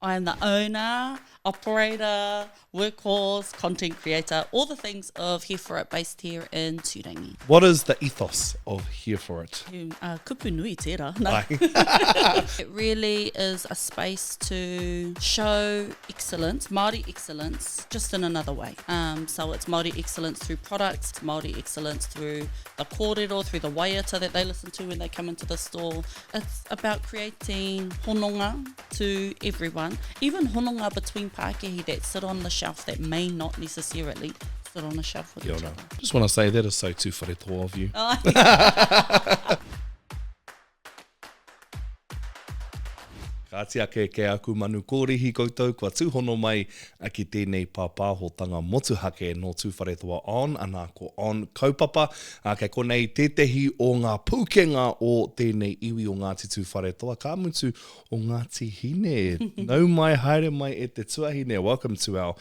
I am the owner, operator, workhorse, content creator, all the things of Here.For.It based here in Curating. What is the ethos of Here.For.It? Kupu nui tērā. No. It really is a space to show excellence, Māori excellence, just in another way. So it's Māori excellence through products, it's Māori excellence through the kōrero, through the waiata that they listen to when they come into the store. It's about creating hononga to everyone, even hononga between Pākehī that sit on the shelf that may not necessarily sit on the shelf with each other. Just want to say that is so tūwharetoa of you. Kātia ke aku manu kōrihi koutou, kua tūhono mai ki tēnei pāpāhotanga motuhake no tūwharetoa on, anā ko on kaupapa, kei konei tētehi o ngā pūkenga o tēnei iwi o Ngāti tūwharetoa, ka mutu o Ngāti hine. Nau mai, haere mai e te tuahine. Welcome to our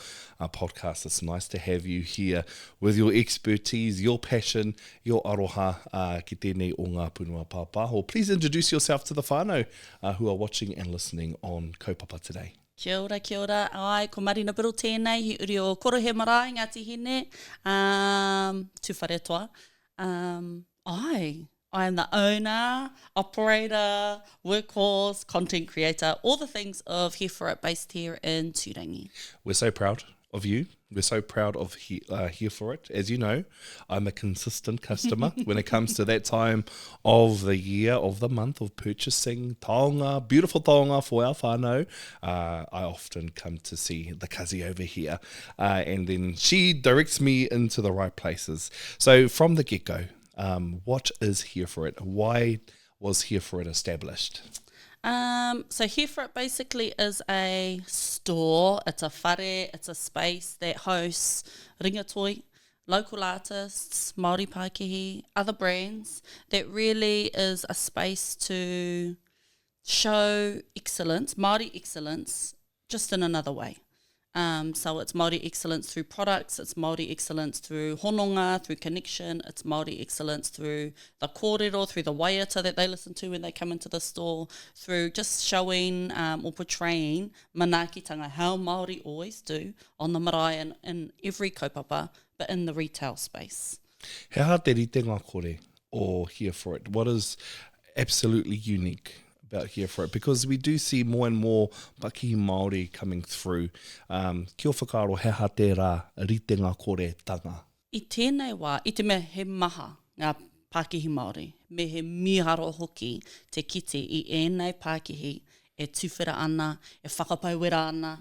podcast. It's nice to have you here with your expertise, your passion, your aroha ki tēnei o ngā punua pāpāho. Please introduce yourself to the whānau who are watching and listening on Kaupapa today. Kia ora. Ai, ko Marina Biddle tēnei, hi uri o korohe marae Ngāti hine, tūwharetoa. I am the owner, operator, workhorse, content creator, all the things of Here.For.It based here in Curating. We're so proud of you. We're so proud of Here.For.It. As you know, I'm a consistent customer when it comes to that time of the year, of the month of purchasing taonga, beautiful taonga for our whānau. I often come to see the kazi over here, and then she directs me into the right places. So from the get-go, what is Here.For.It? Why was Here.For.It established? So Here.For.It basically is a store, it's a whare, it's a space that hosts ringatoi, local artists, Māori Pākehī, other brands, that really is a space to show excellence, Māori excellence, just in another way. So it's Māori excellence through products, it's Māori excellence through hononga, through connection, it's Māori excellence through the kōrero, through the waiata that they listen to when they come into the store, through just showing or portraying manaakitanga, how Māori always do on the marae in every kaupapa, but in the retail space. He aha te ritenga kore o Here.For.It? What is absolutely unique about Here.For.It? Because we do see more and more pakihi Māori coming through. Kia whakaaro, he aha te rā ritenga kore tanga? I tēnei wā, i te mea he maha ngā Pākehī Māori, me he miharo hoki te kite i ēnei Pākehī e tuwhera ana, e whakapauwera ana,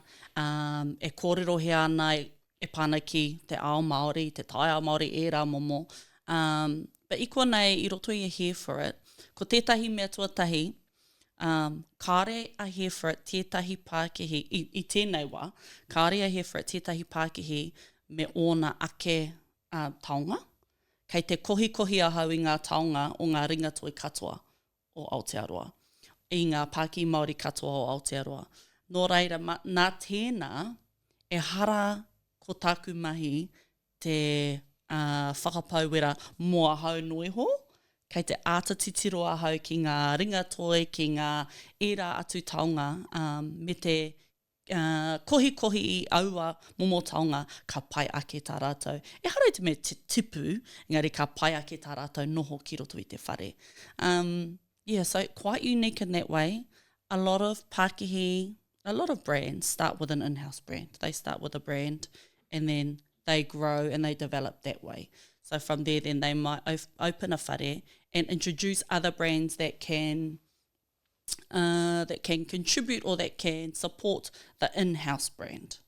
e kōrero he ana, e pāna ki te ao Māori, te tai ao Māori e rā momo. But i konei, i roto i Here.For.It, ko tētahi mea tuatahi, kāre a Here.For.It tētahi Pākehī, i tēnei wā, kāre a Here.For.It tētahi Pākehī me ōna ake taonga, kei te kohi ahau i ngā taonga o ngā ringatoi katoa o Aotearoa, i ngā Pākehī Māori katoa o Aotearoa. Nō reira, nā tēnā e hara ko tāku mahi te whakapauwera mo ahau noiho, kei te ātatitiro ahau ki ngā ringatoi, ki ngā era atu taonga, me te kohi i aua momo taonga, ka pai ake tā rātou. E hara te me te tipu, engari ka pai ake tā rātou noho ki roto i te whare. So quite unique in that way. A lot of Pākehī, a lot of brands start with an in-house brand. They start with a brand and then they grow and they develop that way. So from there, then they might open a whare and introduce other brands that can contribute or that can support the in-house brand.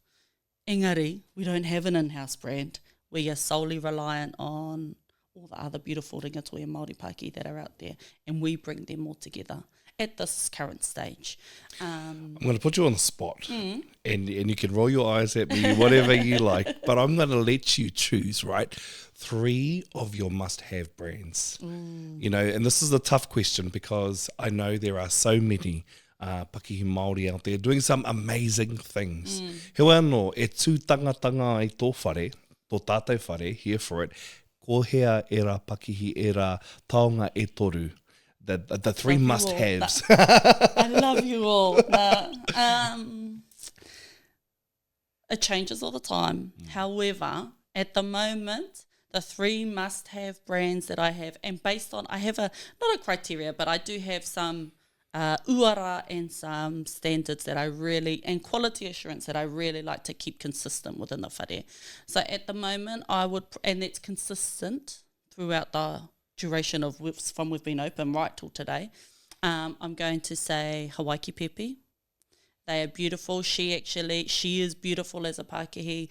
Engari, we don't have an in-house brand. We are solely reliant on all the other beautiful ringatoi and Māori Pākehī that are out there, and we bring them all together at this current stage. I'm going to put you on the spot, and you can roll your eyes at me, whatever you like, but I'm going to let you choose, right? 3 of your must-have brands. You know, and this is a tough question because I know there are so many pakihi Māori out there doing some amazing things. He anō, e tūtangatanga i tō whare, tō tātou whare, Here.For.It, ko hea era pakihi era taonga e toru the three Love you must-haves. I love you all. It changes all the time. However, at the moment, the three must-have brands that I have, and based on, I have not a criteria, but I do have some uara and some standards that I really, and quality assurance that I really like to keep consistent within the whare. So at the moment, I would, and it's consistent throughout the duration of from we've been open right till today, I'm going to say Hawaii Pepe. They are beautiful. She is beautiful as a Pākehī.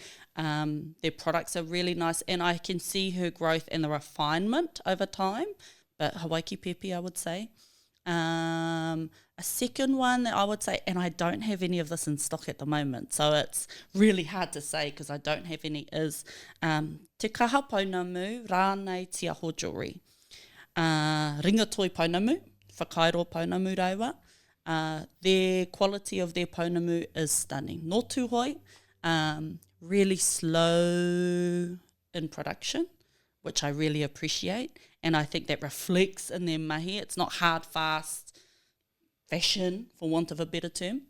Their products are really nice, and I can see her growth and the refinement over time. But Hawaii Pepe, I would say. A second one that I would say, and I don't have any of this in stock at the moment, so it's really hard to say because I don't have any, is Te Kaha Pounamu Rānei Te Aho Jewelry. Ringatoi Pounamu, Whakairo Pounamu Reiwa. Their quality of their pounamu is stunning. No tūhoi, really slow in production, which I really appreciate. And I think that reflects in their mahi. It's not hard, fast fashion, for want of a better term.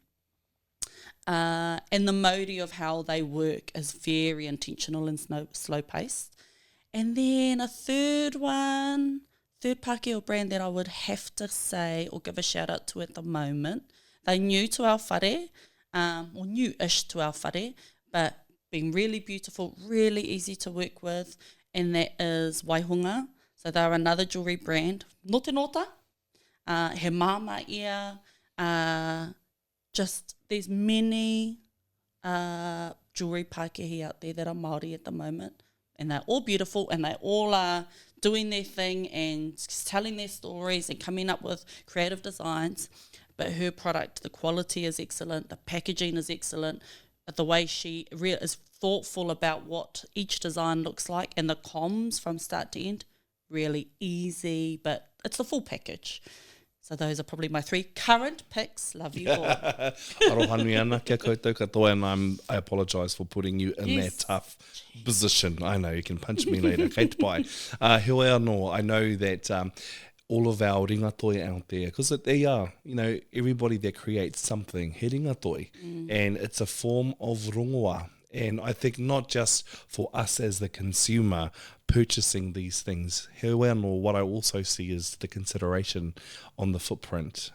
And the mode of how they work is very intentional and slow-paced. And then a third Pākehā brand that I would have to say or give a shout-out to at the moment. They're new to our whare, or new-ish to our whare, but been really beautiful, really easy to work with, and that is Waihunga. So they're another jewellery brand. Note nota, he mama ia, just there's many jewellery Pākehī out there that are Māori at the moment, and they're all beautiful, and they all are doing their thing and telling their stories and coming up with creative designs. But her product, the quality is excellent, the packaging is excellent, the way she is thoughtful about what each design looks like, and the comms from start to end, really easy, but it's the full package. So those are probably my three current picks. Love you all. Arohanui ana kia koutou katoa, and I apologise for putting you in that tough position. I know, you can punch me later. Kei te pai. He anō, I know that all of our ringatoi out there, because they are, everybody that creates something, he ringatoi, and it's a form of rongoa. And I think not just for us as the consumer purchasing these things, what I also see is the consideration on the footprint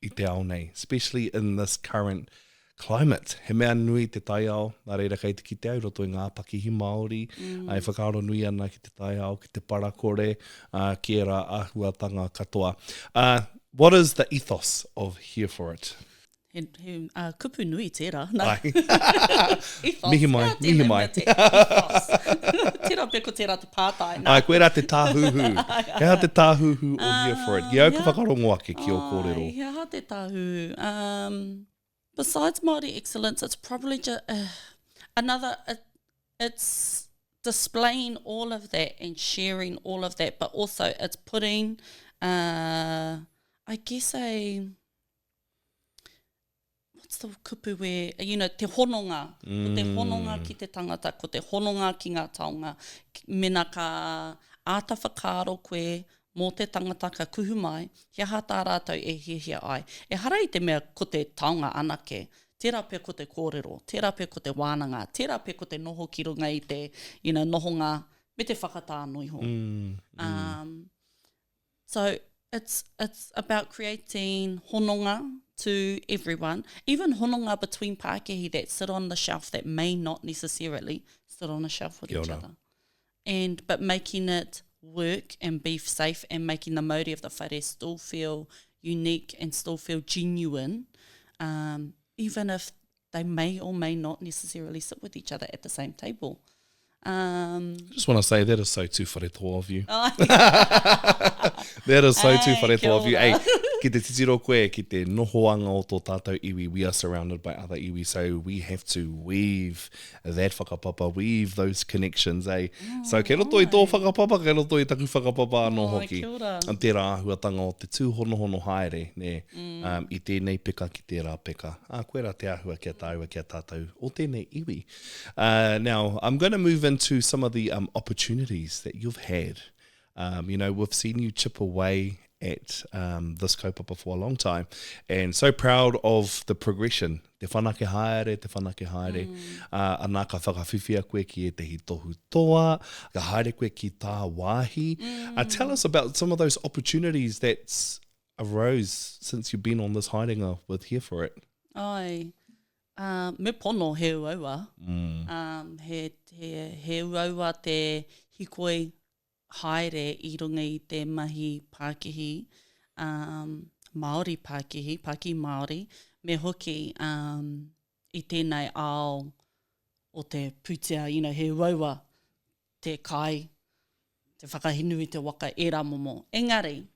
i te ao nei, especially in this current climate. He mea nui te taiao, nā reira kei te kite au roto i ngā pakihi Māori, ai whakaaro nui ana ki te taiao, ki te parakore, ki era āhuatanga katoa. What is the ethos of Here.For.It? Kupu nui tērā. Mihi mai. Ethos. Tērā peko tērā te pātai. Ai, koe rā te tāhuhu. Hea te tāhuhu o Here.For.It. Ia au ka whakarongo ake ki o kōrero. Hea te tāhuhu. Besides Māori excellence, it's probably just it's displaying all of that and sharing all of that, but also it's putting, I guess what's the kupu where, te hononga. Ko te hononga ki te tangata, ko te hononga ki ngā taonga. Mena ka āta whakaaro koe mō te tangata ka kuhu mai, he aha tā rātou e hihia ai. E hara i te mea ko te taonga anake, tērā pia ko te kōrero, tērā pia ko te wānanga, tērā pia ko te noho ki runga i te, nohonga, me te whakatānuiho. So it's about creating hononga to everyone, even hononga between Pākehī that sit on the shelf that may not necessarily sit on a shelf with each other. But making it work and be safe and making the mauri of the whare still feel unique and still feel genuine, even if they may or may not necessarily sit with each other at the same table. I just want to say that is so tū wharetoa of you. That is so tū wharetoa of you. Hey, ki te titiro koe, ki te nohoanga o tō tātou iwi, we are surrounded by other iwi, so we have to weave that whakapapa, weave those connections, eh? So ke roto i tō whakapapa, ke roto i taku whakapapa anō hoki. An tērā ahuatanga o te tūhonohono haere, ne, i tēnei peka ki tērā peka. Koe rā te ahua kia tāua kia tātou o tēnei iwi. Now, I'm going to move into some of the opportunities that you've had. We've seen you chip away at this kaupapa for a long time, and so proud of the progression. Te whanake haere. Anā ka whakawhiwhia koe ki e te hitohu toa, ka haere koe ki tā wāhi. Tell us about some of those opportunities that arose since you've been on this haerenga with Here.For.It. Ai, me pono he uaua. He uaua te hikoi haere I runga I te mahi Pākihi, Māori Pākihi, Pāki Māori, me hoki I tēnei ao o te putea, he uaua te kai, te whakahinu I te waka e rā momo. Engari,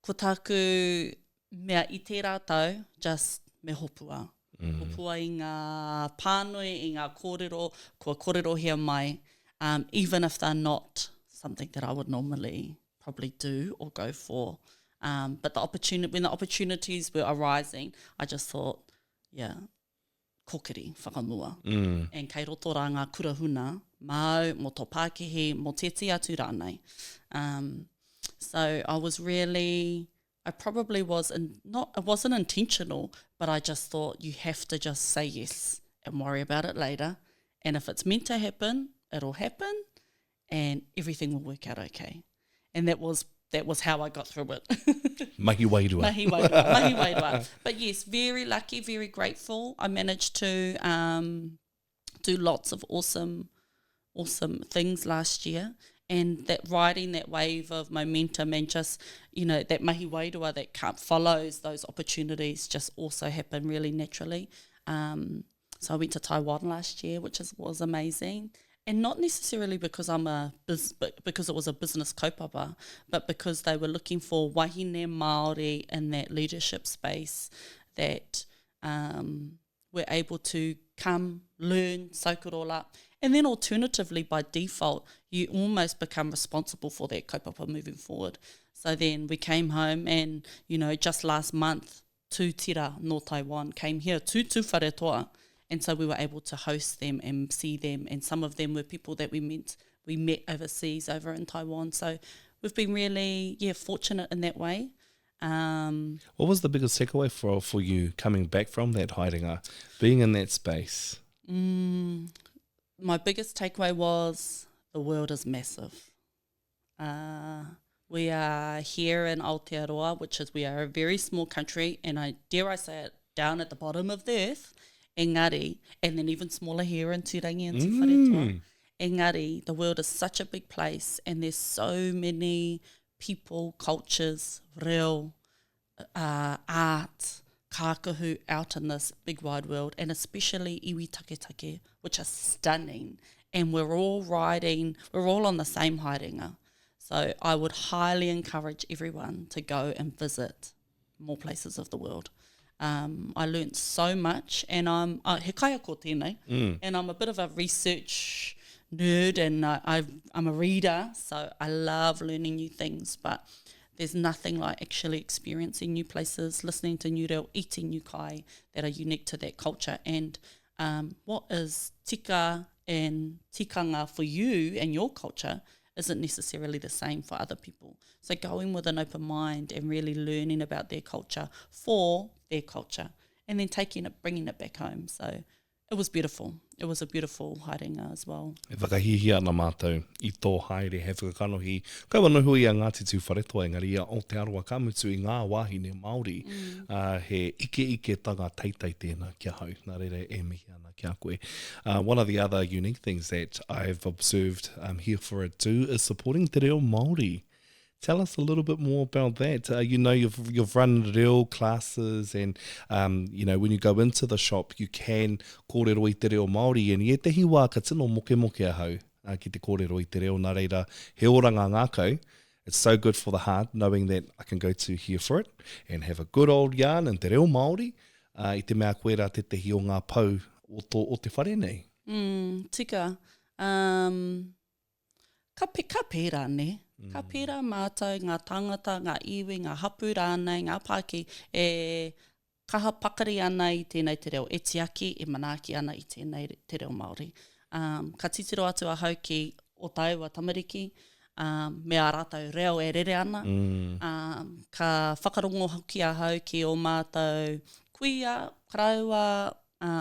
ko tāku mea I te rātau, just me hopua. Hopua I ngā pānui, I ngā kōrero, kua kōrero hea mai, even if they're not something that I would normally probably do or go for. But when the opportunities were arising, I just thought, kokiri, whakamua. And kei roto rā ngā kurahuna, mau, mo tō Pākihi, mo tēti atu rānei. So I was really, I probably was, it wasn't intentional, but I just thought you have to just say yes and worry about it later. And if it's meant to happen, it'll happen and everything will work out okay. And that was how I got through it. Mahi wairua. Mahi wairua. But yes, very lucky, very grateful. I managed to do lots of awesome things last year. And that riding that wave of momentum and just, that mahi wairua that follows those opportunities just also happen really naturally. So I went to Taiwan last year, which was amazing. And not necessarily because because it was a business kaupapa, but because they were looking for wahine Māori in that leadership space that were able to come, learn, soak it all up. And then alternatively, by default, you almost become responsible for that kaupapa moving forward. So then we came home and, just last month, tū tira no Taiwan came here, tū whare toa. And so we were able to host them and see them. And some of them were people that we met overseas over in Taiwan. So we've been really, fortunate in that way. What was the biggest takeaway for you coming back from that haerenga, being in that space? My biggest takeaway was the world is massive. We are here in Aotearoa, we are a very small country, and dare I say it, down at the bottom of the earth. Engari, and then even smaller here in Turangi and Te Wharetoa. Engari, the world is such a big place, and there's so many people, cultures, reo, art, kākahu out in this big wide world, and especially iwi taketake, which are stunning. And we're all on the same haerenga. So I would highly encourage everyone to go and visit more places of the world. I learnt so much, and he kaia ko tēnei, and I'm a bit of a research nerd, and I'm a reader, so I love learning new things, but there's nothing like actually experiencing new places, listening to new reo, eating new kai that are unique to that culture, and what is tika and tikanga for you and your culture isn't necessarily the same for other people. So going with an open mind and really learning about their culture for their culture, and then bringing it back home. So it was beautiful. It was a beautiful haerenga as well. E whakahihi ana mātou I tō haere, he whakakanohi. Kaua noho I a Ngāti Tū Wharetoa, engari ia Aotearoa ka mutu I ngā wāhine Māori. He ike tanga taitai tēnā kia hau. Nā reira e mihi ana kia koe. One of the other unique things that I've observed Here.For.It do is supporting te reo Māori. Tell us a little bit more about that. You've run reo classes, and when you go into the shop, you can kōrero I te reo Māori, and I te hiwa ka tino moke ahau ki te kōrero I te reo. Nā reira, he oranga ngākau. It's so good for the heart knowing that I can go to Here.For.It and have a good old yarn in te reo Māori. I te mea koe rā te tehi o ngā pau o te whare nei. Tika. Ka pērā ne. Ka pērā mātou, ngā tangata, ngā iwi, ngā hapu rānei, ngā Pāki, e kaha pakari ana I tēnei te reo, e tiaki, e manaaki ana I tēnei te reo Māori. Ka titiro atu a hau ki o Taua Tamariki, mea rātou reo e rere ana. Ka whakarongo hoki ahau ki o mātou kuia, karaua,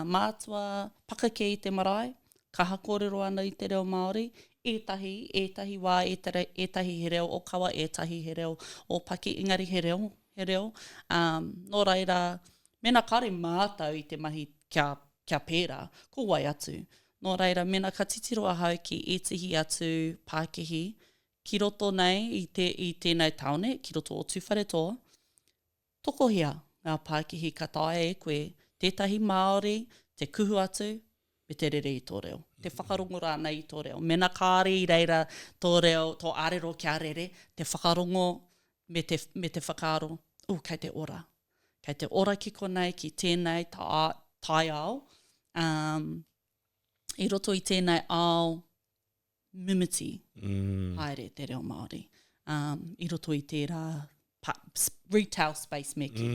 mātua, pakake i te marae, ka hakōrero ana i te reo Māori, ētahi wā, ētahi he reo o kawa, ētahi he reo o Paki, engari he reo. Nō reira, mena kare mātou i te mahi kia pērā, ko wai atu. Nō reira, mena ka titiro ahau ki etihi atu Pākehi, ki roto nei i tēnei taone, ki roto o tūwharetoa, tokohia ngā Pākehi ka tae e koe, tētahi Māori, te kuhu atu, me te rere i tō reo. Te whakarongo rāna i tō reo. Mena kāre i reira tō reo, tō ārero kia rere, te whakarongo me te whakaaro, kei te ora. Kei te ora ki konei, ki tēnei tai ao. I roto i tēnei ao, mimiti, haere te reo Māori. I roto i tērā retail space meki.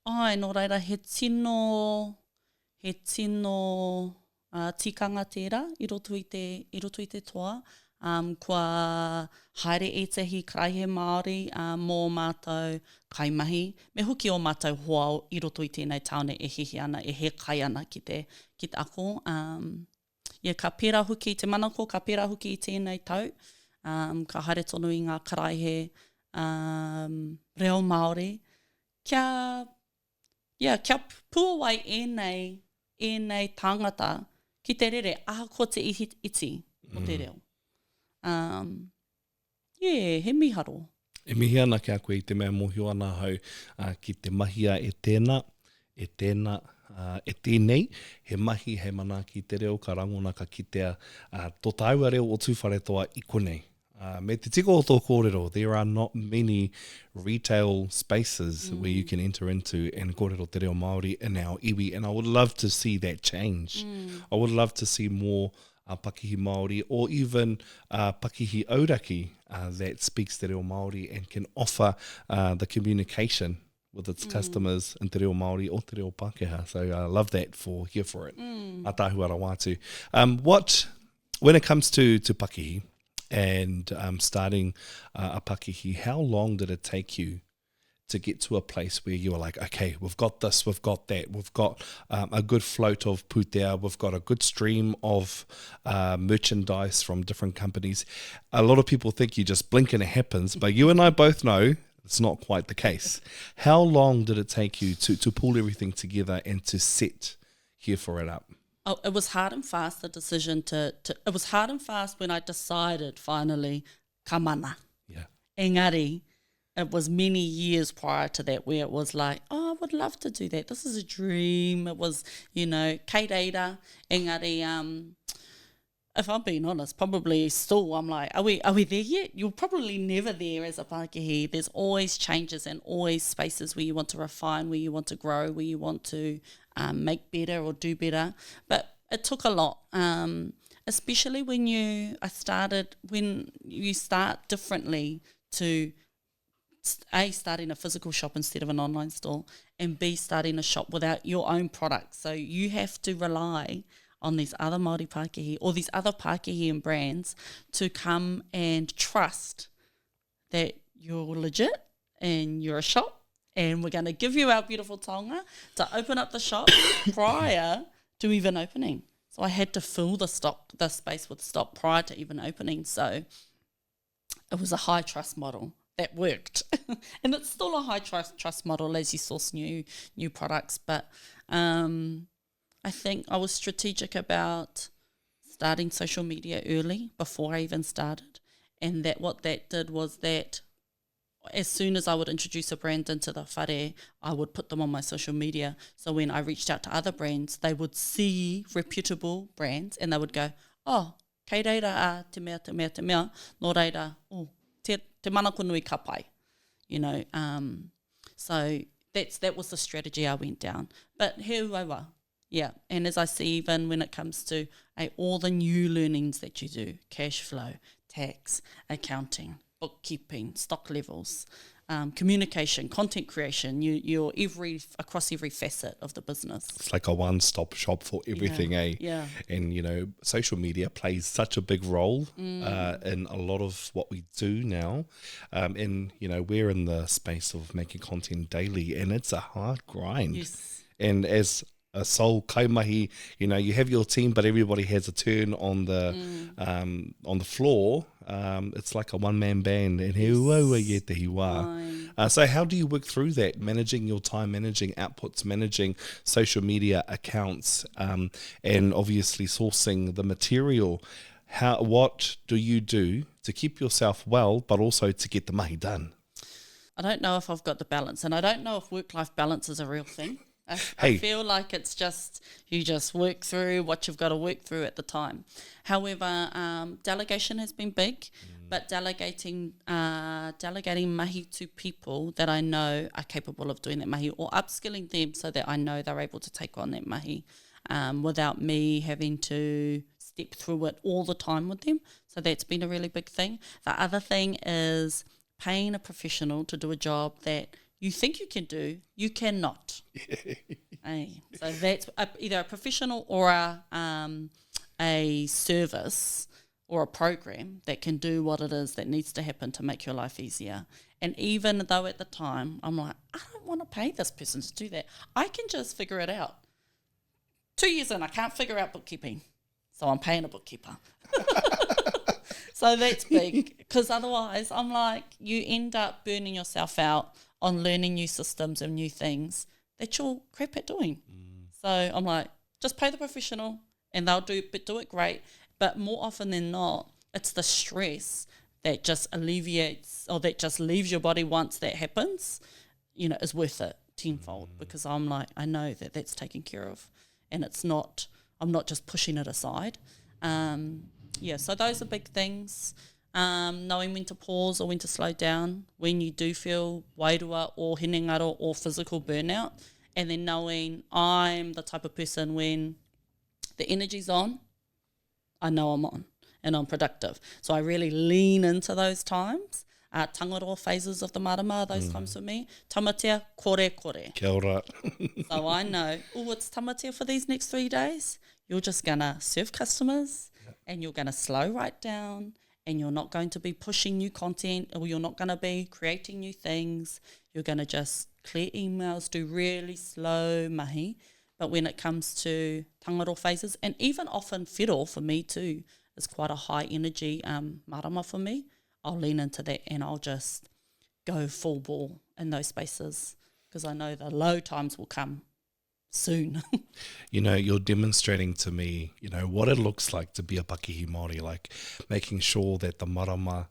Nō reira, he tino tikanga tērā i roto i te toa. Kua haere etahi kraihe Māori mō mātou kaimahi. Me hoki o mātou hoa i roto i tēnei taone e hihi ana, e he kai ana ki te ako. Ka pērā hoki, te manako, ka pērā hoki i tēnei tau. Ka haere tonu i ngā karaihe reo Māori. Kia puawai enei tangata ki te rere, ko te iti o te reo. He miharo. E mihi ana kia koe i te mea mohio ana hau ki te mahia e tēnā, e tēnei, he mahi, he mana ki te reo, ka rangona ka kitea tō tāua reo o tūwharetoa i konei. Me te tiko o tō kōrero, there are not many retail spaces where you can enter into and kōrero te reo Māori in our iwi, and I would love to see that change. I would love to see more pakihi Māori or even pakihi auraki that speaks te reo Māori and can offer the communication with its customers in te reo Māori o te reo Pākehā. So I love that for Here.For.It. A tāhuara wātu. When it comes to pakihi, and starting a pakihi, how long did it take you to get to a place where you were like, okay, we've got this, we've got that, we've got a good float of pūtea, we've got a good stream of merchandise from different companies. A lot of people think you just blink and it happens, but you and I both know it's not quite the case. How long did it take you to pull everything together and to set Here.For.It up? Oh, it was hard and fast, the decision it was hard and fast when I decided finally, ka mana. Yeah. Engari, it was many years prior to that where it was like, I would love to do that. This is a dream. It was, kei reira. Engari, if I'm being honest, probably still I'm like, are we there yet? You're probably never there as a Pākehi. There's always changes and always spaces where you want to refine, where you want to grow, where you want to make better or do better. But it took a lot, especially when you start differently to A, starting a physical shop instead of an online store, and B, starting a shop without your own products. So you have to rely on these other Māori Pākehi or these other Pākehi and brands to come and trust that you're legit and you're a shop and we're going to give you our beautiful taonga to open up the shop prior to even opening. So I had to fill the space with stock prior to even opening. So it was a high trust model that worked. And it's still a high trust model as you source new products. But I think I was strategic about starting social media early before I even started. And that what that did was that as soon as I would introduce a brand into the whare, I would put them on my social media. So when I reached out to other brands, they would see reputable brands and they would go, kei reira te mea, nō reira, te manako nui ka pai. So that was the strategy I went down. But he ua, yeah. And as I see, even when it comes to all the new learnings that you do, cash flow, tax, accounting, bookkeeping, stock levels, communication, content creation. You're across every facet of the business. It's like a one-stop shop for everything, eh? Yeah. And, you know, social media plays such a big role in a lot of what we do now. And, you know, we're in the space of making content daily, and it's a hard grind. Yes. And as a sole kaimahi, you know, you have your team, but everybody has a turn on the floor. It's like a one-man band, and he ua ye te hiwa. So how do you work through that, managing your time, managing outputs, managing social media accounts, and obviously sourcing the material? What do you do to keep yourself well, but also to get the mahi done? I don't know if I've got the balance, and I don't know if work-life balance is a real thing. I feel like it's just, you just work through what you've got to work through at the time. However, delegation has been big, but delegating mahi to people that I know are capable of doing that mahi, or upskilling them so that I know they're able to take on that mahi without me having to step through it all the time with them. So that's been a really big thing. The other thing is paying a professional to do a job that you think you can do, you cannot. So that's either a professional or a service or a program that can do what it is that needs to happen to make your life easier. And even though at the time I'm like, I don't want to pay this person to do that, I can just figure it out. 2 years in, I can't figure out bookkeeping, so I'm paying a bookkeeper. So that's big, because otherwise I'm like, you end up burning yourself out on learning new systems and new things that you're crap at doing. So I'm like, just pay the professional and they'll do it great. But more often than not, it's the stress that just alleviates, or that just leaves your body once that happens, you know, is worth it tenfold, because I'm like, I know that that's taken care of, and I'm not just pushing it aside. So those are big things. Knowing when to pause or when to slow down when you do feel wairua or hinengaro or physical burnout, and then knowing I'm the type of person when the energy's on, I know I'm on and I'm productive. So I really lean into those times. Tangaro phases of the marama, those times for me. Tamatea, kore. Kia ora. So I know, it's tamatea for these next 3 days. You're just going to serve customers and you're going to slow right down, and you're not going to be pushing new content, or you're not going to be creating new things. You're going to just clear emails, do really slow mahi. But when it comes to tangaro phases, and even often whiro for me too, is quite a high energy marama for me, I'll lean into that and I'll just go full ball in those spaces, because I know the low times will come soon. You know, you're demonstrating to me, you know, what it looks like to be a pakihi Māori, like making sure that the marama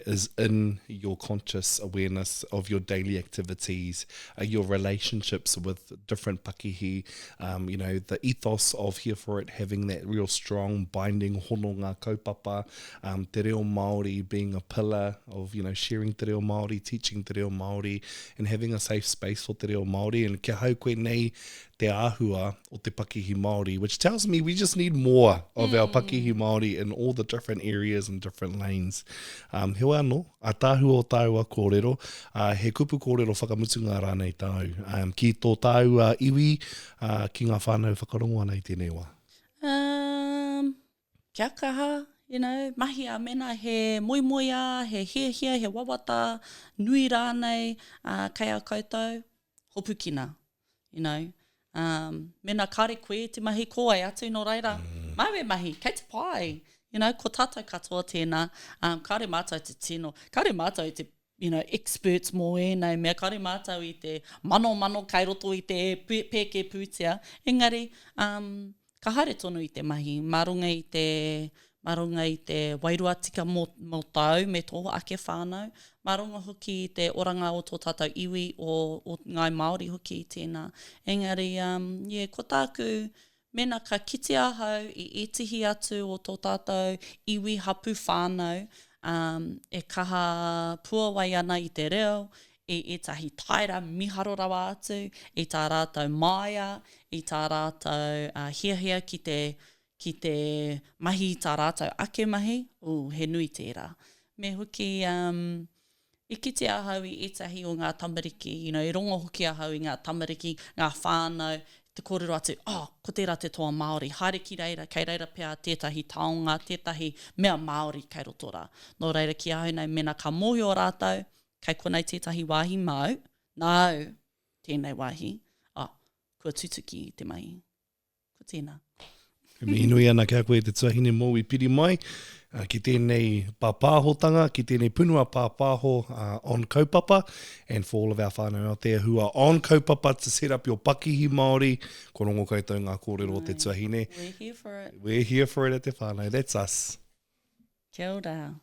is in your conscious awareness of your daily activities, your relationships with different pakihi, you know, the ethos of Here.For.It, having that real strong binding hononga kaupapa, te reo Māori being a pillar of, you know, sharing te reo Māori, teaching te reo Māori, and having a safe space for te reo Māori. And kia hau koe nei te āhua o te pakihi Māori, which tells me we just need more of our pakihi Māori in all the different areas and different lanes. He anō, a tāhua o tāua kōrero, he kupu kōrero whakamutunga rānei tāu. Ki tō tāua iwi, ki ngā whānau whakarongo ana i tēnei wā. Kia kaha, you know, mahi a mena he moimoia, he hia, he wawata, nui rānei, kei a koutou, hopukina, you know. Mena kare koe te mahi ko ai atu no reira. Mawe mahi, kei te pai. You know, ko tātou katoa tēnā, kare mātou te tino, kare mātou te, you know, experts mō ēnei mea, kare mātou i te mano kai roto i te pēke pūtia. Engari, ka haere tonu i te mahi, marunga i te wairua tika mō tau me tō ake whānau, marunga hoki i te oranga o tō tātou iwi o ngai Māori hoki i tēnā. Engari, ko tāku mena ka kite ahau i etihi atu o tō tātou iwi hapu whānau, e kaha puawai ana i te reo, i etahi taira miharo rawa atu, i tā rātou maia, i tā rātou hia ki te mahi i tā rātou ake mahi, he nui tērā. Me hoki, I kite ahau I etahi o ngā tamariki, you know, I rongo hoki ahau I ngā tamariki, ngā whānau, te kōrero atu, ko tērā te toa Māori, haere ki reira, kei reira pia tētahi taonga, tētahi mea Māori kei roto rā. Nō reira ki ahau nei mena ka mōhio rātou, kei konei tētahi wāhi mau, nau, tēnei wāhi, kua tutuki I te mahi. Ko tēnā. Me inui ana kia koe te tuahine mō I piri mai, ki tēnei pāpāhotanga, ki tēnei punua pāpāho on kaupapa, and for all of our whānau out there who are on kaupapa to set up your pakihi Māori, ko rongo koutou ngā kōrero o te tuahine. We're here for it. We're here for it at te whānau. That's us. Kia ora.